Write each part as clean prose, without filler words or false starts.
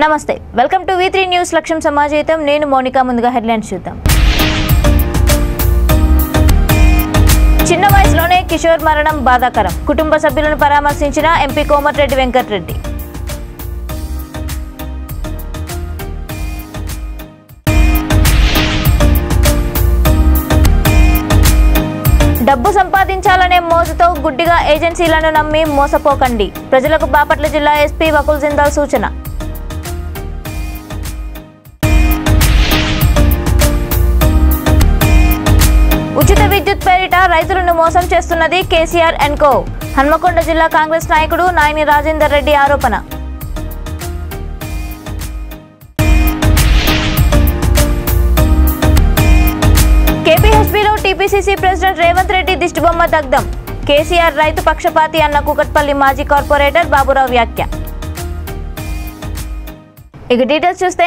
నమస్తే welcome to V3 news లక్ష్యం సమాజేతం నేను మోనికా ముందుగా హెడ్లైన్స్ చూద్దాం చిన్న వయసులోనే కిషోర్ మరణం బాధాకరం కుటుంబ సభ్యులను పరామర్శించిన ఎంపీ కోమటిరెడ్డి వెంకటరెడ్డి డబ్బు సంపాదించాలనే మోజుతో గుడ్డిగా ఏజెన్సీలను నమ్మి మోసపోకండి ప్రజలకు బాపట్ల జిల్లా ఎస్పీ వకుల్ జిందాల్ సూచన ఉచిత విద్యుత్ పేరిట రైతులను మోసం చేస్తున్నది కేసీఆర్ అండ్ కో హన్మకొండ జిల్లా కాంగ్రెస్ నాయకుడు నాయని రాజేందర్ రెడ్డి ఆరోపణ కేపీహెచ్బీలో టీపీసీసీ ప్రెసిడెంట్ రేవంత్ రెడ్డి దిష్టిబొమ్మ దగ్ధం కేసీఆర్ రైతు పక్షపాతి అన్న కూకట్పల్లి మాజీ కార్పొరేటర్ బాబురావు వ్యాఖ్య ఇక డీటెయిల్స్ చూస్తే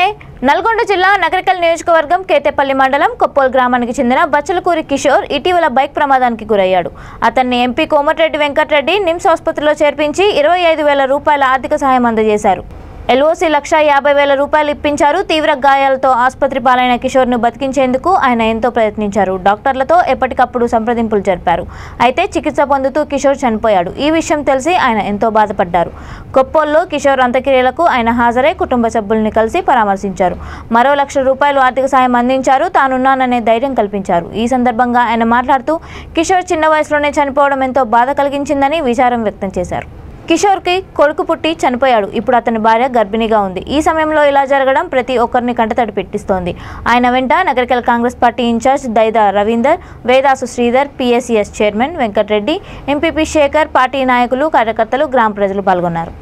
నల్గొండ జిల్లా నకరికల్ నియోజకవర్గం కేతేపల్లి మండలం కొప్పోల్ గ్రామానికి చెందిన బచ్చలకూరి కిషోర్ ఇటీవల బైక్ ప్రమాదానికి గురయ్యాడు అతన్ని ఎంపీ కోమటిరెడ్డి వెంకటరెడ్డి నిమ్స్ ఆసుపత్రిలో చేర్పించి 25,000 రూపాయల ఆర్థిక సహాయం అందజేశారు ఎల్ఓసి ₹150,000 ఇప్పించారు తీవ్ర గాయాలతో ఆసుపత్రి పాలైన కిషోర్ను బతికించేందుకు ఆయన ఎంతో ప్రయత్నించారు డాక్టర్లతో ఎప్పటికప్పుడు సంప్రదింపులు జరిపారు అయితే చికిత్స పొందుతూ కిషోర్ చనిపోయాడు ఈ విషయం తెలిసి ఆయన ఎంతో బాధపడ్డారు కొప్పోల్లో కిషోర్ అంత్యక్రియలకు ఆయన హాజరై కుటుంబ సభ్యుల్ని కలిసి పరామర్శించారు మరో ₹1,00,000 ఆర్థిక సాయం అందించారు తానున్నాననే ధైర్యం కల్పించారు ఈ సందర్భంగా ఆయన మాట్లాడుతూ కిషోర్ చిన్న వయసులోనే చనిపోవడం ఎంతో బాధ కలిగించిందని విచారం వ్యక్తం చేశారు కిషోర్కి కొడుకు పుట్టి చనిపోయాడు ఇప్పుడు అతని భార్య గర్భిణిగా ఉంది ఈ సమయంలో ఇలా జరగడం ప్రతి ఒక్కరిని కంటతడి పెట్టిస్తోంది ఆయన వెంట Nagarikal Congress party incharge Daida Ravinder Vedasu Sridhar PSCS chairman Venkatareddy MPP Shekhar party నాయకులు కార్యకర్తలు గ్రామ ప్రజలు పాల్గొన్నారు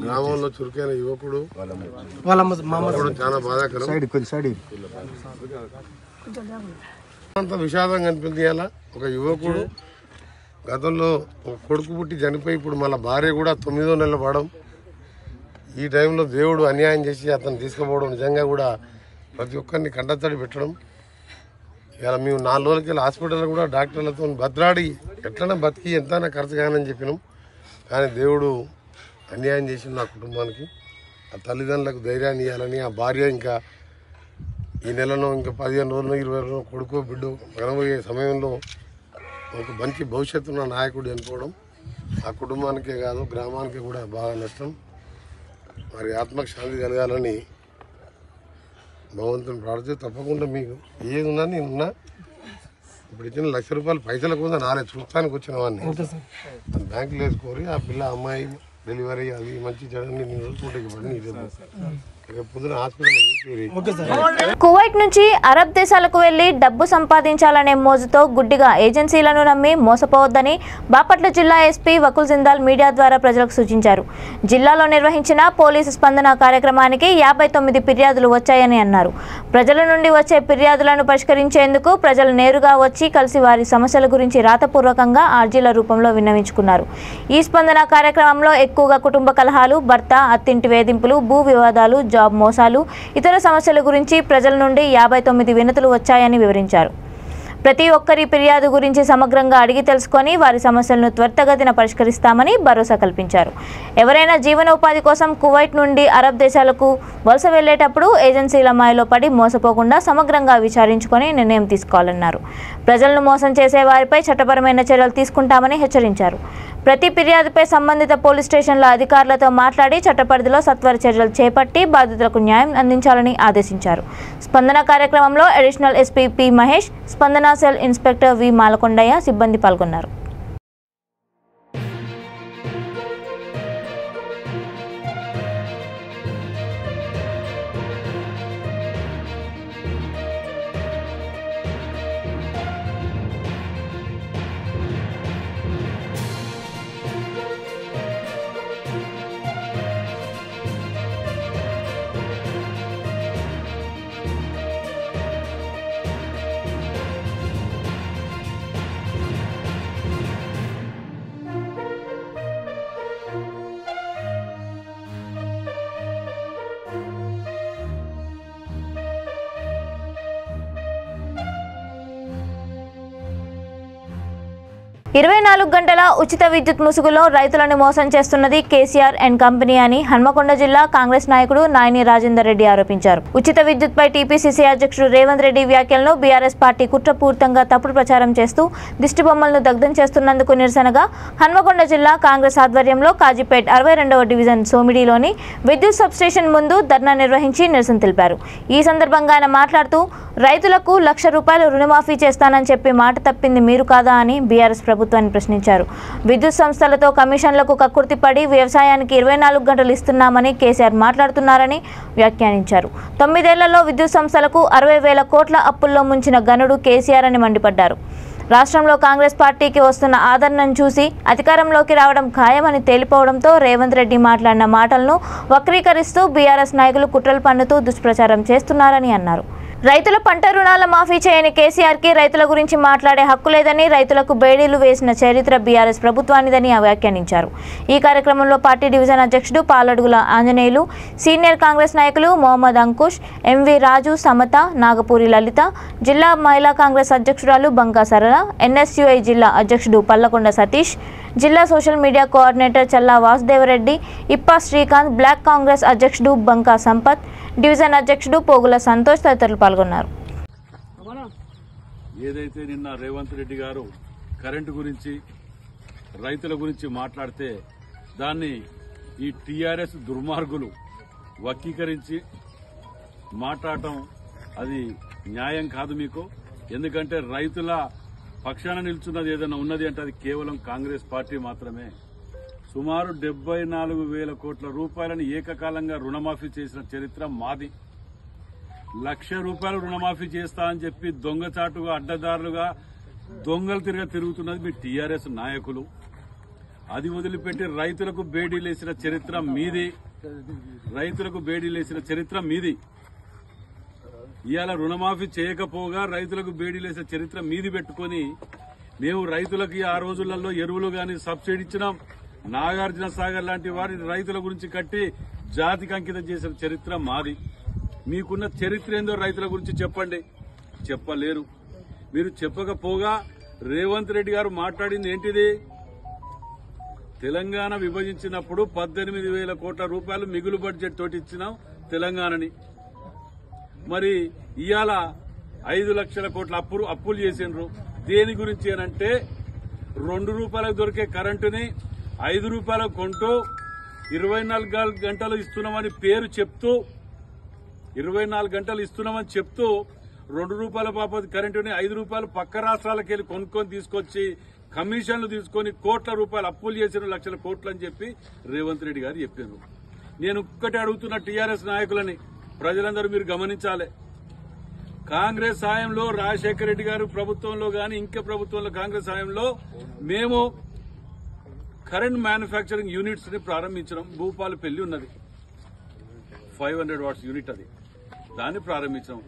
గ్రామంలో చురుకైన యువకుడు చాలా బాధాకరం అంత విషాదం కనిపించాల ఒక యువకుడు గతంలో ఒక కొడుకు పుట్టి చనిపోయి ఇప్పుడు మళ్ళీ భార్య కూడా 9వ నెల పడడం ఈ టైంలో దేవుడు అన్యాయం చేసి అతను తీసుకుపోవడం నిజంగా కూడా ప్రతి ఒక్కరిని కంటతడి పెట్టడం ఇలా మేము 4 రోజులకి హాస్పిటల్లో కూడా డాక్టర్లతో బతిలాడి ఎట్లన్నా బతికి ఎంతైనా ఖర్చు కానని చెప్పినాం కానీ దేవుడు అన్యాయం చేసింది నా కుటుంబానికి ఆ తల్లిదండ్రులకు ధైర్యాన్ని ఇవ్వాలని ఆ భార్య ఇంకా ఈ నెలలో ఇంకా 15 రోజులు 20 రోజులు కొడుకు బిడ్డ కనబోయే సమయంలో ఒక మంచి భవిష్యత్తు ఉన్న నాయకుడు చనిపోవడం ఆ కుటుంబానికే కాదు గ్రామానికి కూడా బాగా నష్టం మరి ఆత్మకు శాంతి కలగాలని భగవంతుని ప్రార్థిస్తూ తప్పకుండా మీకు ఏది ఉన్నా నేనున్నా ఇప్పుడు ఇచ్చిన ₹1,00,000 పైసలకు ఉందా నాలే చూస్తానికి వచ్చిన వాడిని బ్యాంకులో వేసుకోరి ఆ పిల్ల అమ్మాయి డెలివరీ అది మంచి జరగని నేను చూసుకుంటే కువైట్ నుంచి అరబ్ దేశాలకు వెళ్లి డబ్బు సంపాదించాలనే మోజుతో గుడ్డిగా ఏజెన్సీలను నమ్మి మోసపోవద్దని బాపట్ల జిల్లా ఎస్పీ వకుల్ జిందాల్ మీడియా ద్వారా ప్రజలకు సూచించారు జిల్లాలో నిర్వహించిన పోలీసు స్పందన కార్యక్రమానికి 59 ఫిర్యాదులు వచ్చాయని అన్నారు ప్రజల నుండి వచ్చే ఫిర్యాదులను పరిష్కరించేందుకు ప్రజలు నేరుగా వచ్చి కలిసి వారి సమస్యల గురించి రాతపూర్వకంగా ఆర్జీల రూపంలో విన్నవించుకున్నారు ఈ స్పందన కార్యక్రమంలో ఎక్కువగా కుటుంబ కలహాలు భర్త అత్తింటి వేధింపులు భూ వివాదాలు జాబ్ మోసాలు ఇతర సమస్యల గురించి ప్రజల నుండి 59 వినతులు వచ్చాయని వివరించారు ప్రతి ఒక్కరి ఫిర్యాదు గురించి సమగ్రంగా అడిగి తెలుసుకొని వారి సమస్యలను త్వరితగతిన పరిష్కరిస్తామని భరోసా కల్పించారు ఎవరైనా జీవనోపాధి కోసం కువైట్ నుండి అరబ్ దేశాలకు వలస వెళ్లేటప్పుడు ఏజెన్సీల మాయలో పడి మోసపోకుండా సమగ్రంగా విచారించుకొని నిర్ణయం తీసుకోవాలన్నారు ప్రజలను మోసం చేసే వారిపై చట్టపరమైన చర్యలు తీసుకుంటామని హెచ్చరించారు ప్రతి ఫిర్యాదుపై సంబంధిత పోలీస్ స్టేషన్ల అధికారులతో మాట్లాడి చట్టపరిధిలో సత్వర చర్యలు చేపట్టి బాధితులకు న్యాయం అందించాలని ఆదేశించారు స్పందన కార్యక్రమంలో అడిషనల్ ఎస్పీ పి మహేష్ స్పందన సెల్ ఇన్స్పెక్టర్ వి మాలకొండయ్య సిబ్బంది పాల్గొన్నారు 24 గంటల ఉచిత విద్యుత్ ముసుగులో రైతులను మోసం చేస్తున్నది కేసీఆర్ అండ్ కంపెనీ అని హన్మకొండ జిల్లా కాంగ్రెస్ నాయకుడు నాయని రాజేందర్ రెడ్డి ఆరోపించారు. ఉచిత విద్యుత్పై టీపీసీసీ అధ్యక్షుడు రేవంత్ రెడ్డి వ్యాఖ్యలను బీఆర్ఎస్ పార్టీ కుట్రపూరితంగా తప్పుడు ప్రచారం చేస్తూ దిష్టిబొమ్మలను దగ్ధం చేస్తున్నందుకు నిరసనగా హన్మకొండ జిల్లా కాంగ్రెస్ ఆధ్వర్యంలో కాజీపేట్ 62వ డివిజన్ సోమిడిలోని విద్యుత్ సబ్స్టేషన్ ముందు ధర్నా నిర్వహించి నిరసన తెలిపారు. ఈ సందర్భంగా ఆయన మాట్లాడుతూ రైతులకు ₹1,00,000 రుణమాఫీ చేస్తానని చెప్పి మాట తప్పింది మీరు కాదా అని బీఆర్ఎస్ ప్రభుత్వాన్ని ప్రశ్నించారు. విద్యుత్ సంస్థలతో కమిషన్లకు కక్కుర్తిపడి వ్యవసాయానికి 24 గంటలు ఇస్తున్నామని కేసీఆర్ మాట్లాడుతున్నారని వ్యాఖ్యానించారు. 9 ఏళ్లలో విద్యుత్ సంస్థలకు 60,000 కోట్ల అప్పుల్లో ముంచిన గనుడు కేసీఆర్ అని మండిపడ్డారు. రాష్ట్రంలో కాంగ్రెస్ పార్టీకి వస్తున్న ఆదరణను చూసి అధికారంలోకి రావడం ఖాయమని తేలిపోవడంతో రేవంత్ రెడ్డి మాట్లాడిన మాటలను వక్రీకరిస్తూ బీఆర్ఎస్ నాయకులు కుట్రలు పన్నుతూ దుష్ప్రచారం చేస్తున్నారని అన్నారు. రైతుల పంట రుణాల మాఫీ చేయని కేసీఆర్కి రైతుల గురించి మాట్లాడే హక్కు లేదని, రైతులకు బేడీలు వేసిన చరిత్ర బీఆర్ఎస్ ప్రభుత్వానిదని వ్యాఖ్యానించారు. ఈ కార్యక్రమంలో పార్టీ డివిజన్ అధ్యక్షుడు పాలడుగుల ఆంజనేయులు, సీనియర్ కాంగ్రెస్ నాయకులు మొహమ్మద్ అంకుష్, ఎంవి రాజు, సమత, నాగపూరి లలిత, జిల్లా మహిళా కాంగ్రెస్ అధ్యక్షురాలు బంకా సరళ, ఎన్ఎస్యుఐ జిల్లా అధ్యక్షుడు పల్లకొండ సతీష్, జిల్లా సోషల్ మీడియా కోఆర్డినేటర్ చల్లా వాసుదేవరెడ్డి, ఇప్పా శ్రీకాంత్, బ్లాక్ కాంగ్రెస్ అధ్యక్షుడు బంకా సంపత్, డివిజన్ అధ్యక్షుడు పోగుల సంతోష్ తదితరులు పాల్గొన్నారు. ఏదైతే నిన్న రేవంత్ రెడ్డి గారు కరెంటు గురించి రైతుల గురించి మాట్లాడితే దాన్ని ఈ టీఆర్ఎస్ దుర్మార్గులు వక్రీకరించి మాట్లాడటం అది న్యాయం కాదు మీకు. ఎందుకంటే రైతుల పక్షాన నిల్చున్నది ఏదైనా ఉన్నది అంటే అది కేవలం కాంగ్రెస్ పార్టీ మాత్రమే. సుమారు 74,000 కోట్ల రూపాయలను ఏకకాలంగా రుణమాఫీ చేసిన చరిత్ర మాది. ₹1,00,000 రుణమాఫీ చేస్తా అని చెప్పి దొంగచాటుగా అడ్డదారులుగా దొంగలు తిరుగుతున్నది మీ టీఆర్ఎస్ నాయకులు. అది వదిలిపెట్టి రైతులకు బేడీలేసిన చరిత్ర మీది. ఇవాళ రుణమాఫీ చేయకపోగా రైతులకు బేడీలేసిన చరిత్ర మీది పెట్టుకుని మేము రైతులకి ఆ రోజులలో ఎరువులు గాని సబ్సిడీ ఇచ్చినాం. నాగార్జున సాగర్ లాంటి వారిని రైతుల గురించి కట్టి జాతికి అంకితం చేసిన చరిత్ర మాది. మీకున్న చరిత్ర ఏందో రైతుల గురించి చెప్పండి. చెప్పలేరు. మీరు చెప్పకపోగా రేవంత్ రెడ్డి గారు మాట్లాడింది ఏంటిది? తెలంగాణ విభజించినప్పుడు 18,000 కోట్ల రూపాయలు మిగులు బడ్జెట్ తోటి ఇచ్చినాం తెలంగాణని. మరి ఇవాళ 5 లక్షల కోట్ల అప్పులు చేసిండ్రు. దేని గురించి అనంటే ₹2 దొరికే కరెంటుని ₹5 కొంటూ 24 గంటలు ఇస్తున్నామని పేరు చెప్తూ 24 గంటలు ఇస్తున్నామని చెప్తూ ₹2 పాపది కరెంటుని ₹5 పక్క రాష్ట్రాలకు వెళ్లి కొనుక్కొని తీసుకొచ్చి కమిషన్లు తీసుకొని కోట్ల రూపాయలు అప్పులు చేసిన లక్షల కోట్లు అని చెప్పి రేవంత్ రెడ్డి గారు చెప్పారు. నేను ఒక్కటే అడుగుతున్న టీఆర్ఎస్ నాయకులని, ప్రజలందరూ మీరు గమనించాలి. కాంగ్రెస్ హయాంలో రాజశేఖర రెడ్డి గారు ప్రభుత్వంలో గాని ఇంకా ప్రభుత్వంలో కాంగ్రెస్ హయాంలో మేము కరెంట్ మ్యానుఫ్యాక్చరింగ్ యూనిట్స్ ని ప్రారంభించడం. భూపాలపల్లి ఉన్నది 500 వాట్స్ యూనిట్, అది దాన్ని ప్రారంభించడం.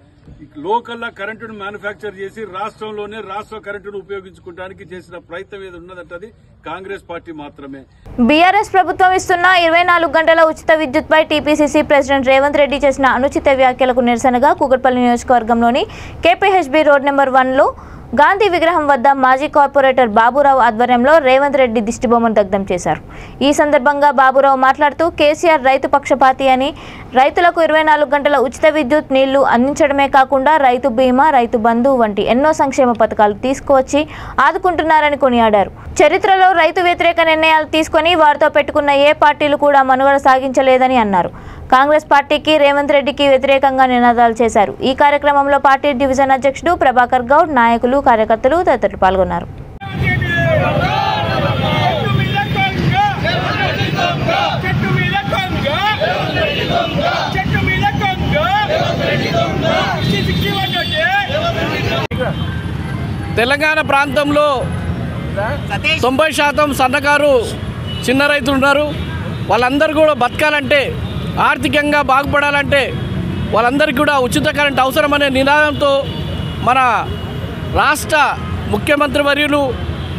లోకల్లా కరెంటును మ్యానుఫ్యాక్చర్ చేసి రాష్ట్రంలోనే రాష్ట్ర కరెంటును ఉపయోగించుకోవడానికి చేసిన ప్రయత్నం ఏది ఉన్నదంటే అది కాంగ్రెస్ పార్టీ మాత్రమే. బీఆర్ఎస్ ప్రభుత్వం ఇస్తున్న 24 గంటల ఉచిత విద్యుత్పై టీపీసీసీ ప్రెసిడెంట్ రేవంత్ రెడ్డి చేసిన అనుచిత వ్యాఖ్యలకు నిరసనగా కూకట్పల్లి నియోజకవర్గంలోని కేపీహెచ్బీ రోడ్ నెంబర్ 1లో గాంధీ విగ్రహం వద్ద మాజీ కార్పొరేటర్ బాబురావు ఆధ్వర్యంలో రేవంత్ రెడ్డి దిష్టిబొమ్మను దగ్ధం చేశారు. ఈ సందర్భంగా బాబురావు మాట్లాడుతూ కేసీఆర్ రైతు పక్షపాతి అని, రైతులకు 24 గంటల ఉచిత విద్యుత్ నీళ్లు అందించడమే కాకుండా రైతు బీమా, రైతు బంధు వంటి ఎన్నో సంక్షేమ పథకాలు తీసుకువచ్చి ఆదుకుంటున్నారని కొనియాడారు. చరిత్రలో రైతు వ్యతిరేక నిర్ణయాలు తీసుకుని వారితో పెట్టుకున్న ఏ పార్టీలు కూడా మనుగడ సాగించలేదని అన్నారు. కాంగ్రెస్ పార్టీకి, రేవంత్ రెడ్డికి వ్యతిరేకంగా నినాదాలు చేశారు. ఈ కార్యక్రమంలో పార్టీ డివిజన్ అధ్యక్షుడు ప్రభాకర్ గౌడ్, నాయకులు, కార్యకర్తలు తదితరులు పాల్గొన్నారు. తెలంగాణ ప్రాంతంలో 90% సన్నకారు చిన్న రైతులు ఉన్నారు. వాళ్ళందరూ కూడా బతకాలంటే, ఆర్థికంగా బాగుపడాలంటే వాళ్ళందరికీ కూడా ఉచిత కరెంట్ అవసరమనే నినాదంతో మన రాష్ట్ర ముఖ్యమంత్రి వర్యులు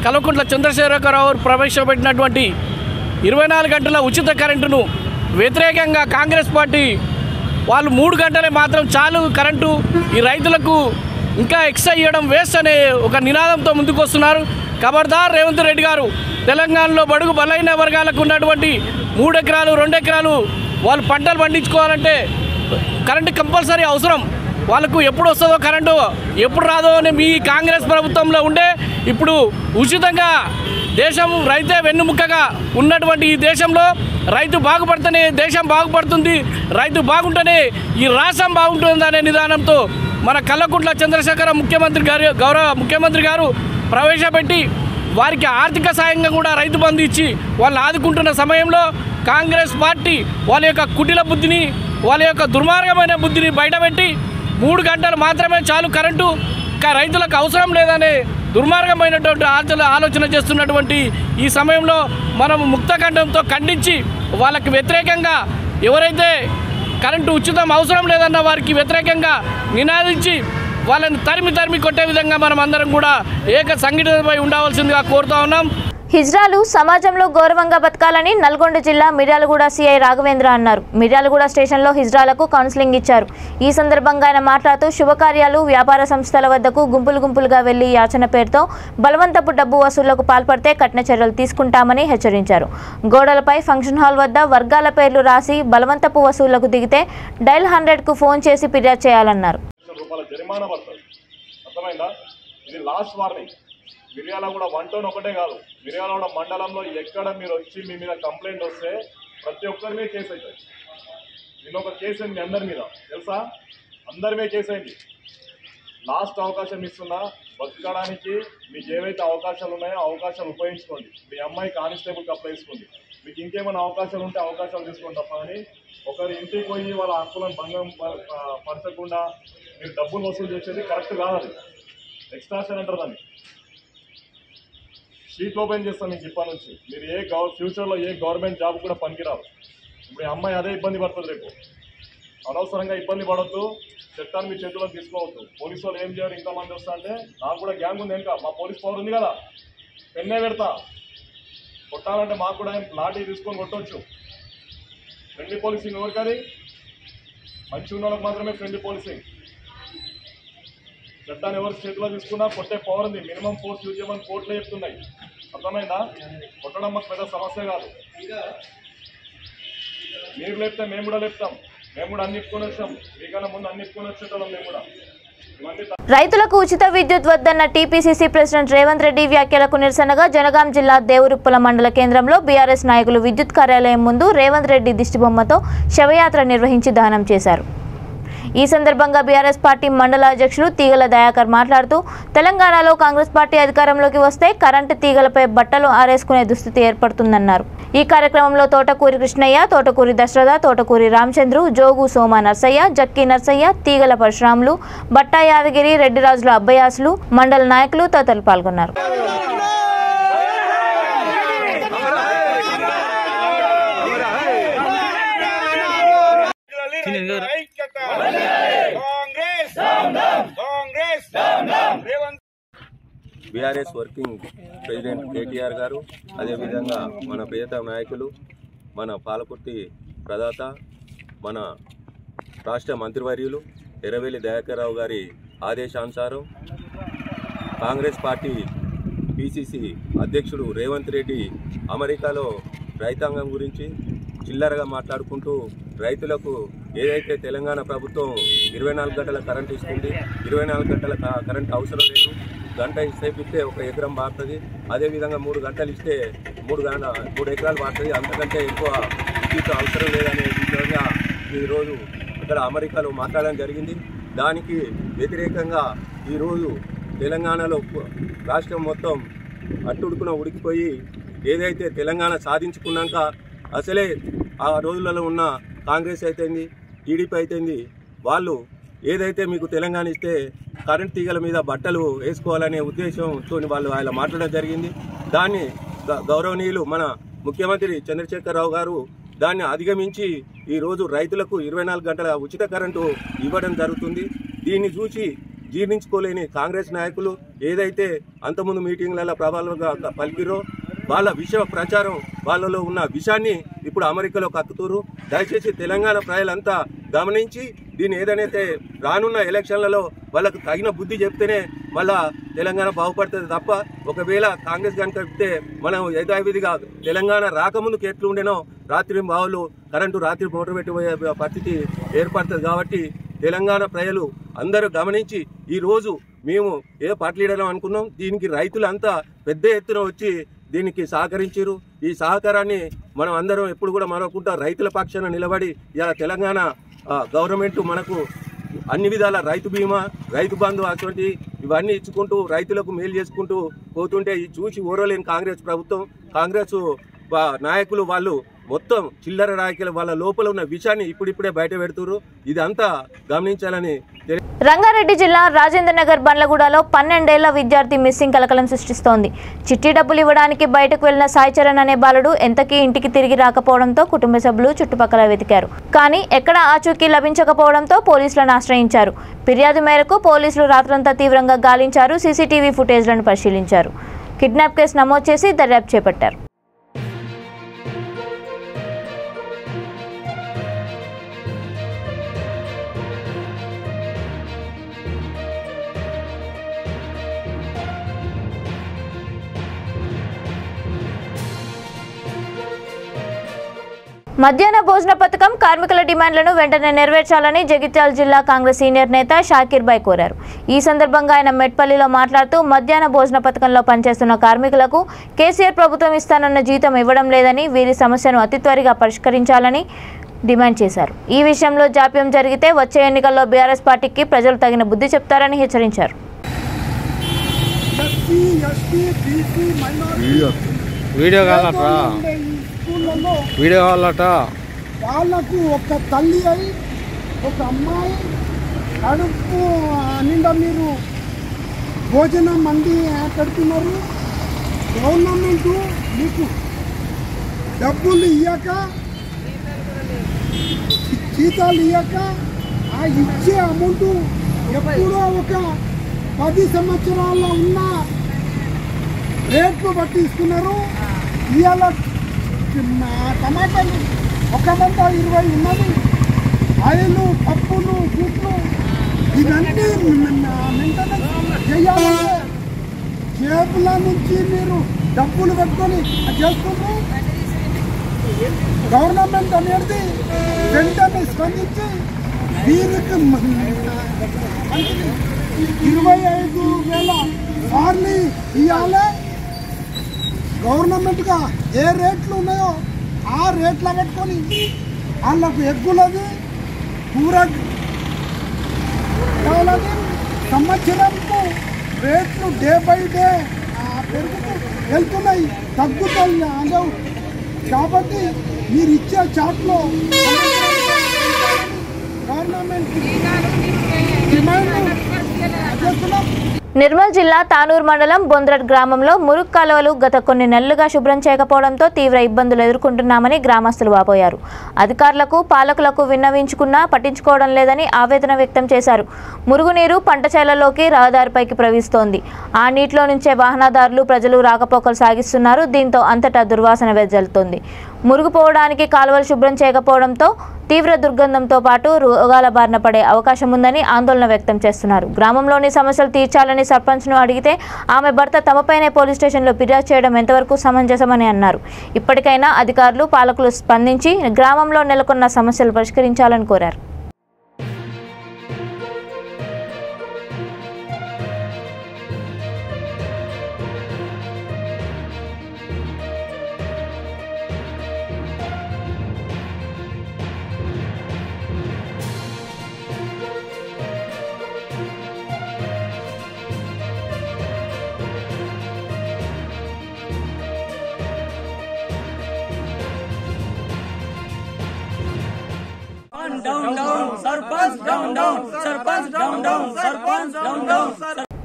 కల్వకుంట్ల చంద్రశేఖరరావు ప్రవేశపెట్టినటువంటి 24 గంటల ఉచిత కరెంటును వ్యతిరేకంగా కాంగ్రెస్ పార్టీ వాళ్ళు 3 గంటలే మాత్రం చాలు కరెంటు, ఈ రైతులకు ఇంకా ఎక్స్ట్రా ఇవ్వడం వేస్ట్ అనే ఒక నినాదంతో ముందుకు వస్తున్నారు. ఖబర్దార్ రేవంత్ రెడ్డి గారు. తెలంగాణలో బడుగు బలైన వర్గాలకు ఉన్నటువంటి 3 ఎకరాలు 2 ఎకరాలు వాళ్ళు పంటలు పండించుకోవాలంటే కరెంటు కంపల్సరీ అవసరం. వాళ్ళకు ఎప్పుడు వస్తుందో కరెంటు ఎప్పుడు రాదో అని మీ కాంగ్రెస్ ప్రభుత్వంలో ఉండే ఇప్పుడు ఉచితంగా దేశం రైతే వెన్నుముక్కగా ఉన్నటువంటి ఈ దేశంలో రైతు బాగుపడితేనే దేశం బాగుపడుతుంది, రైతు బాగుంటేనే ఈ రాష్ట్రం బాగుంటుందనే నిదానంతో మన కల్వకుంట్ల చంద్రశేఖర గౌరవ ముఖ్యమంత్రి గారు ప్రవేశపెట్టి వారికి ఆర్థిక సాయంగా కూడా రైతు బంధు ఇచ్చి వాళ్ళు ఆదుకుంటున్న సమయంలో కాంగ్రెస్ పార్టీ వాళ్ళ యొక్క కుటిల బుద్ధిని వాళ్ళ యొక్క దుర్మార్గమైన బుద్ధిని బయటపెట్టి 3 గంటలు మాత్రమే చాలు కరెంటు, రైతులకు అవసరం లేదనే దుర్మార్గమైనటువంటి ఆలోచన చేస్తున్నటువంటి ఈ సమయంలో మనం ముక్తకంఠంతో ఖండించి వాళ్ళకి వ్యతిరేకంగా ఎవరైతే కరెంటు ఉచితం అవసరం లేదన్న వారికి వ్యతిరేకంగా నినాదించి వాళ్ళని తరిమి కొట్టే విధంగా మనం అందరం కూడా ఏక సంఘటనపై ఉండవలసిందిగా కోరుతా ఉన్నాం. హిజ్రాలు సమాజంలో గౌరవంగా బతకాలని నల్గొండ జిల్లా మిర్యాలగూడ సిఐ రాఘవేంద్ర అన్నారు. మిర్యాలగూడ స్టేషన్లో హిజ్రాలకు కౌన్సిలింగ్ ఇచ్చారు. ఈ సందర్భంగా ఆయన మాట్లాడుతూ శుభకార్యాలు వ్యాపార సంస్థల వద్దకు గుంపులుగా వెళ్లి యాచన పేరుతో బలవంతపు డబ్బు వసూళ్లకు పాల్పడితే కఠిన చర్యలు తీసుకుంటామని హెచ్చరించారు. గోడలపై ఫంక్షన్ హాల్ వద్ద వర్గాల పేర్లు రాసి బలవంతపు వసూళ్లకు దిగితే డైల్ 100కు ఫోన్ చేసి ఫిర్యాదు చేయాలన్నారు. మిర్యాలగూడ 1 టౌన్ ఒకటే కాదు, మిర్యాలగూడ మండలంలో ఎక్కడ మీరు వచ్చి మీ మీద కంప్లైంట్ వస్తే ప్రతి ఒక్కరి మీద కేసు అవుతుంది. నిన్న ఒక కేసు అయింది అందరి మీద, తెలుసా? అందరి మీద కేసు అయింది. లాస్ట్ అవకాశం ఇస్తున్నా, బతకడానికి మీకు ఏవైతే అవకాశాలు ఉన్నాయో అవకాశాలు ఉపయోగించుకోండి. మీ అమ్మాయి కానిస్టేబుల్కి అప్లై చేసుకోండి. మీకు ఇంకేమైనా అవకాశాలు ఉంటే అవకాశాలు తీసుకోండి తప్ప అని ఒకరి ఇంటికి పోయి వాళ్ళ హక్కులను భంగం పరచకుండా మీరు డబ్బులు వసూలు చేసేది కరెక్ట్ కాదు. అది ఎక్స్ట్రాషన్ అంటారు దాన్ని. షీట్ ఓపెన్ చేస్తాం మీకు ఇప్పటి నుంచి. మీరు ఫ్యూచర్లో ఏ గవర్నమెంట్ జాబ్ కూడా పనికిరారు. ఇప్పుడు అమ్మాయి అదే ఇబ్బంది పడుతుంది. రేపు అనవసరంగా ఇబ్బంది పడవద్దు, చట్టాన్ని మీ చేతుల్లో తీసుకోవద్దు. పోలీసు వాళ్ళు ఏం చేయరు, ఇంతమంది వస్తా అంటే నాకు కూడా గ్యాంగ్ ఉంది వెనుక, మా పోలీస్ పవర్ ఉంది కదా, పెన్నే పెడతా. కొట్టాలంటే మాకు కూడా లాఠీ తీసుకొని కొట్టవచ్చు. Friendly policing ఎవరికది? మంచి ఉన్న వాళ్ళకి మాత్రమే ఫ్రెండ్లీ పోలీసింగ్. చట్టాన్ని ఎవరు చేతిలో తీసుకున్నా కొట్టే పవర్ ఉంది. మినిమం ఫోర్స్ యూజ్ చేయమని కోర్టులో చెప్తున్నాయి. అర్థమైందా? కొట్టడం మాకు పెద్ద సమస్య కాదు. మీరు లేపుతాం, మేము కూడా లేపుతాం. మేము కూడా అన్నిప్పుకొని వచ్చాం. మీకన్నా ముందు అన్నిప్పుకొని వచ్చేటోళ్ళం మేము కూడా. రైతులకు ఉచిత విద్యుత్ వద్దన్న టీపీసీసీ ప్రెసిడెంట్ రేవంత్ రెడ్డి వ్యాఖ్యలకు నిరసనగా జనగాం జిల్లా దేవరుప్పల మండల కేంద్రంలో బీఆర్ఎస్ నాయకులు విద్యుత్ కార్యాలయం ముందు రేవంత్ రెడ్డి దిష్టిబొమ్మతో శవయాత్ర నిర్వహించి దహనం చేశారు. ఈ సందర్భంగా బీఆర్ఎస్ పార్టీ మండల అధ్యక్షులు తీగల దయాకర్ మాట్లాడుతూ తెలంగాణలో కాంగ్రెస్ పార్టీ అధికారంలోకి వస్తే కరెంటు తీగలపై బట్టలు ఆరేసుకునే దుస్థితి ఏర్పడుతుందన్నారు. ఈ కార్యక్రమంలో తోటకూరి కృష్ణయ్య, తోటకూరి దశరథ, తోటకూరి రామచంద్రు, జోగు సోమ నర్సయ్య, జక్కి నర్సయ్య, తీగల పరశురాములు, బట్టా యాదగిరి, రెడ్డిరాజుల అబ్బయాసులు, మండల నాయకులు తదితరులు పాల్గొన్నారు. బీఆర్ఎస్ వర్కింగ్ ప్రెసిడెంట్ కేటీఆర్ గారు, అదేవిధంగా మన ప్రియతమ నాయకులు, మన పాలకుర్తి ప్రదాత, మన రాష్ట్ర మంత్రివర్యులు ఎర్రవెల్లి దయాకర్ రావు గారి ఆదేశానుసారం కాంగ్రెస్ పార్టీ పిసిసి అధ్యక్షుడు రేవంత్ రెడ్డి అమెరికాలో రైతాంగం గురించి చిల్లరగా మాట్లాడుకుంటూ రైతులకు ఏదైతే తెలంగాణ ప్రభుత్వం 24 గంటల కరెంట్ ఇస్తుంది, 24 గంటల కరెంట్ అవసరం లేదు, గంట సేపు ఇస్తే 1 ఎకరం మారుతుంది, అదేవిధంగా 3 గంటలు ఇస్తే 3 ఎకరాలు మారుతుంది, అంతకంటే ఎక్కువ విద్యుత్ అవసరం లేదనే విధంగా ఈరోజు అక్కడ అమెరికాలో మాట్లాడడం జరిగింది. దానికి వ్యతిరేకంగా ఈరోజు తెలంగాణలో రాష్ట్రం మొత్తం అట్టుడుకున ఉడికిపోయి ఏదైతే తెలంగాణ సాధించుకున్నాక అసలే ఆ రోజులలో ఉన్న కాంగ్రెస్ అయితేంది, టీడీపీ అయితేంది, వాళ్ళు ఏదైతే మీకు తెలంగాణ ఇస్తే కరెంట్ తీగల మీద బట్టలు వేసుకోవాలనే ఉద్దేశంతో వాళ్ళు ఆయన మాట్లాడడం జరిగింది. దాన్ని గౌరవనీయులు మన ముఖ్యమంత్రి చంద్రశేఖరరావు గారు దాన్ని అధిగమించి ఈరోజు రైతులకు 24 గంటల ఉచిత కరెంటు ఇవ్వడం జరుగుతుంది. దీన్ని చూసి జీర్ణించుకోలేని కాంగ్రెస్ నాయకులు ఏదైతే అంతకుముందు మీటింగ్లలో ప్రభావంగా పలికిరో వాళ్ళ విష ప్రచారం, వాళ్ళలో ఉన్న విషయాన్ని ఇప్పుడు అమెరికాలో కక్కుతూరు. దయచేసి తెలంగాణ ప్రజలంతా గమనించి దీన్ని ఏదైతే రానున్న ఎలక్షన్లలో వాళ్ళకు తగిన బుద్ధి చెప్తేనే మళ్ళా తెలంగాణ బాగుపడుతుంది తప్ప ఒకవేళ కాంగ్రెస్ కనుక చెప్తే మనం యథావిధిగా తెలంగాణ రాకముందుకు ఎట్లుండేనో రాత్రి బావులు కరెంటు రాత్రి మోటార్ పెట్టిపోయే పరిస్థితి ఏర్పడుతుంది. కాబట్టి తెలంగాణ ప్రజలు అందరూ గమనించి ఈరోజు మేము ఏదో పార్టీ లీడర్లు అనుకున్నాం, దీనికి రైతులంతా పెద్ద ఎత్తున వచ్చి దీనికి సహకరించారు. ఈ సహకారాన్ని మనం అందరం ఎప్పుడు కూడా మరొకకుండా రైతుల పక్షాన నిలబడి ఇలా తెలంగాణ గవర్నమెంట్ మనకు అన్ని విధాల రైతు బీమా, రైతు బంధు అటువంటి ఇవన్నీ ఇచ్చుకుంటూ రైతులకు మేలు చేసుకుంటూ పోతుంటే ఈ చూసి ఓరలేని కాంగ్రెస్ ప్రభుత్వం, కాంగ్రెస్ నాయకులు వాళ్ళు మొత్తం చిల్లర నాయకులు వాళ్ళ లోపల ఉన్న విషయాన్ని ఇప్పుడిప్పుడే బయట పెడుతున్నారు. ఇదంతా గమనించాలని. రంగారెడ్డి జిల్లా రాజేంద్ర నగర్ బండ్లగూడలో 12 ఏళ్ల విద్యార్థి మిస్సింగ్ కలకలం సృష్టిస్తోంది. చిట్టి డబ్బులు ఇవ్వడానికి బయటకు వెళ్లిన సాయి చరణ్ అనే బాలుడు ఎంతకీ ఇంటికి తిరిగి రాకపోవడంతో కుటుంబ సభ్యులు చుట్టుపక్కల వెతికారు. కానీ ఎక్కడ ఆచూకీ లభించకపోవడంతో పోలీసులను ఆశ్రయించారు. ఫిర్యాదు మేరకు పోలీసులు రాత్రంతా తీవ్రంగా గాలించారు. సీసీటీవీ ఫుటేజ్లను పరిశీలించారు. కిడ్నాప్ కేసు నమోదు చేసి దర్యాప్తు చేపట్టారు. మధ్యాహ్న భోజన పథకం కార్మికుల డిమాండ్లను వెంటనే నెరవేర్చాలని జగిత్యాల జిల్లా కాంగ్రెస్ సీనియర్ నేత షాకీర్ భాయ్ కోరారు. ఈ సందర్భంగా ఆయన మెట్పల్లిలో మాట్లాడుతూ మధ్యాహ్న భోజన పథకంలో పనిచేస్తున్న కార్మికులకు కేసీఆర్ ప్రభుత్వం ఇస్తానన్న జీతం ఇవ్వడం లేదని, వీరి సమస్యను అతి త్వరగా పరిష్కరించాలని డిమాండ్ చేశారు. ఈ విషయంలో జాప్యం జరిగితే వచ్చే ఎన్నికల్లో బీఆర్ఎస్ పార్టీకి ప్రజలు తగిన బుద్ధి చెప్తారని హెచ్చరించారు. వీడియో కావాలట. వాళ్ళకు ఒక తల్లి అయి ఒక అమ్మాయి కడుపు నిండా మీరు భోజనం మంది పెడుతున్నారు. గవర్నమెంట్ మీకు డబ్బులు ఇవ్వక, జీతాలు ఇవ్వక, ఆ ఇచ్చే అమౌంట్ ఎప్పుడో ఒక 10 సంవత్సరాల్లో ఉన్న రేట్లు బట్టి ఇస్తున్నారు. ఇవాళ టమాటాలు ఒక మంట 20 ఉన్నది. ఆయిలు, పప్పులు, గుడ్లు ఇవన్నీ మెయింటెనెన్స్ చేయాలంటే జేబుల నుంచి మీరు డబ్బులు పెట్టుకొని చేస్తున్నారు. గవర్నమెంట్ అనేది వెంటనే స్పందించి దీనికి 25,000 సార్లు ఇవ్వాలి. గవర్నమెంట్గా ఏ రేట్లు ఉన్నాయో ఆ రేట్ల పెట్టుకొని వాళ్ళకు ఎగ్గులది కూర కావాలని సంవత్సరంకు రేట్లు డే బై డే పెరుగుతూ వెళ్తున్నాయి, తగ్గుతాయి అనవు. కాబట్టి మీరు ఇచ్చే చాట్లో గవర్నమెంట్ డిమాండ్ చేస్తున్నాం. నిర్మల్ జిల్లా తానూరు మండలం బొంద్రడ్ గ్రామంలో మురుగు కాలువలు గత కొన్ని నెలలుగా శుభ్రం చేయకపోవడంతో తీవ్ర ఇబ్బందులు ఎదుర్కొంటున్నామని గ్రామస్తులు వాపోయారు. అధికారులకు, పాలకులకు విన్నవించుకున్నా పట్టించుకోవడం లేదని ఆవేదన వ్యక్తం చేశారు. మురుగునీరు పంట చేలలోకి, రహదారిపైకి ప్రవహిస్తోంది. ఆ నీటిలో నుంచే వాహనదారులు, ప్రజలు రాకపోకలు సాగిస్తున్నారు. దీంతో అంతటా దుర్వాసన వెదజల్లుతోంది. మురుగుపోవడానికి కాలువలు శుభ్రం చేయకపోవడంతో తీవ్ర దుర్గంధంతో పాటు రోగాల బారిన పడే అవకాశం ఉందని ఆందోళన వ్యక్తం చేస్తున్నారు. గ్రామంలోని సమస్యలు తీర్చాలని సర్పంచ్ను అడిగితే ఆమె భర్త తమపైనే పోలీస్ స్టేషన్లో ఫిర్యాదు చేయడం ఎంతవరకు సమంజసమని అన్నారు. ఇప్పటికైనా అధికారులు, పాలకులు స్పందించి గ్రామంలో నెలకొన్న సమస్యలు పరిష్కరించాలని కోరారు.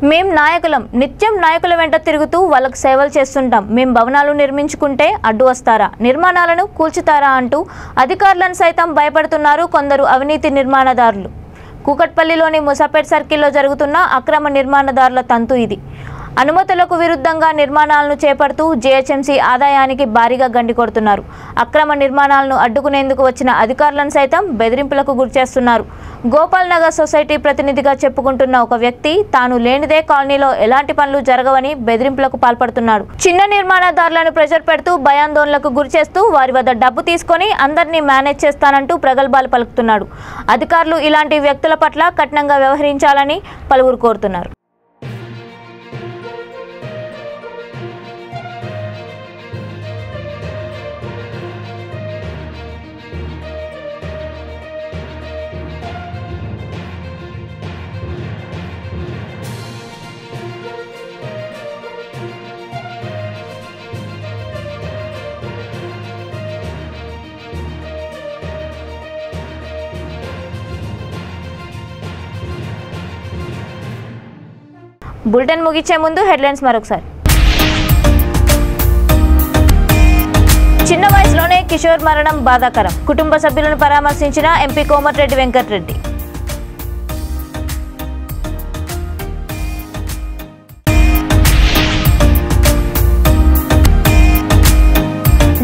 మేం నాయకులం, నిత్యం నాయకుల వెంట తిరుగుతూ వాళ్ళకు సేవలు చేస్తుంటాం. మేం భవనాలు నిర్మించుకుంటే అడ్డు వస్తారా, నిర్మాణాలను కూల్చుతారా అంటూ అధికారులను సైతం భయపడుతున్నారు కొందరు అవినీతి నిర్మాణదారులు. కూకట్పల్లిలోని ముసాపేట్ సర్కిల్లో జరుగుతున్న అక్రమ నిర్మాణదారుల తంతు ఇది. అనుమతులకు విరుద్ధంగా నిర్మాణాలను చేపడుతూ జీహెచ్ఎంసీ ఆదాయానికి భారీగా గండి కొడుతున్నారు. అక్రమ నిర్మాణాలను అడ్డుకునేందుకు వచ్చిన అధికారులను సైతం బెదిరింపులకు గురిచేస్తున్నారు. గోపాల్ నగర్ సొసైటీ ప్రతినిధిగా చెప్పుకుంటున్న ఒక వ్యక్తి తాను లేనిదే కాలనీలో ఎలాంటి పనులు జరగవని బెదిరింపులకు పాల్పడుతున్నాడు. చిన్న నిర్మాణదారులను ప్రెషర్ పెడుతూ భయాందోళనలకు గురిచేస్తూ వారి వద్ద డబ్బు తీసుకొని అందరినీ మేనేజ్ చేస్తానంటూ ప్రగల్భాలు పలుకుతున్నాడు. అధికారులు ఇలాంటి వ్యక్తుల పట్ల కఠినంగా వ్యవహరించాలని పలువురు కోరుతున్నారు. బులెటిన్ ముగించే ముందు హెడ్లైన్స్ మరొకసారి. చిన్న వయసులోనే కిషోర్ మరణం బాధాకరం. కుటుంబ సభ్యులను పరామర్శించిన ఎంపీ కోమటిరెడ్డి వెంకటరెడ్డి.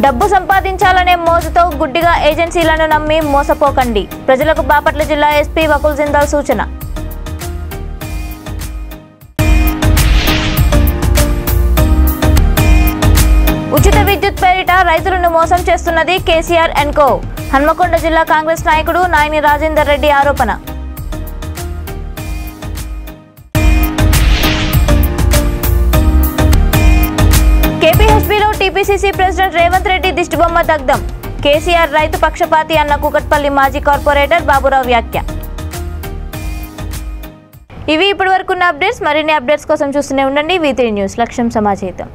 డబ్బు సంపాదించాలనే మోజుతో గుడ్డిగా ఏజెన్సీలను నమ్మి మోసపోకండి. ప్రజలకు బాపట్ల జిల్లా ఎస్పీ వకుల్ జిందాల్ సూచన. ఉచిత విద్యుత్ పేరిట రైతులను మోసం చేస్తున్నది కేసీఆర్ అండ్ కో. హన్మకొండ జిల్లా కాంగ్రెస్ నాయకుడు నాయని రాజేందర్ రెడ్డి ఆరోపణ. కేపీహెచ్బీలో టీపీసీసీ ప్రెసిడెంట్ రేవంత్ రెడ్డి దిష్టిబొమ్మ దగ్ధం. కేసీఆర్ రైతు పక్షపాతి అన్న కూకట్పల్లి మాజీ కార్పొరేటర్ బాబురావు వ్యాఖ్య. ఇవి ఇప్పటి వరకున్న అప్డేట్స్. మరిన్ని అప్డేట్స్ కోసం చూస్తూనే ఉండండి V3 న్యూస్. లక్ష్యం సమాజేతం.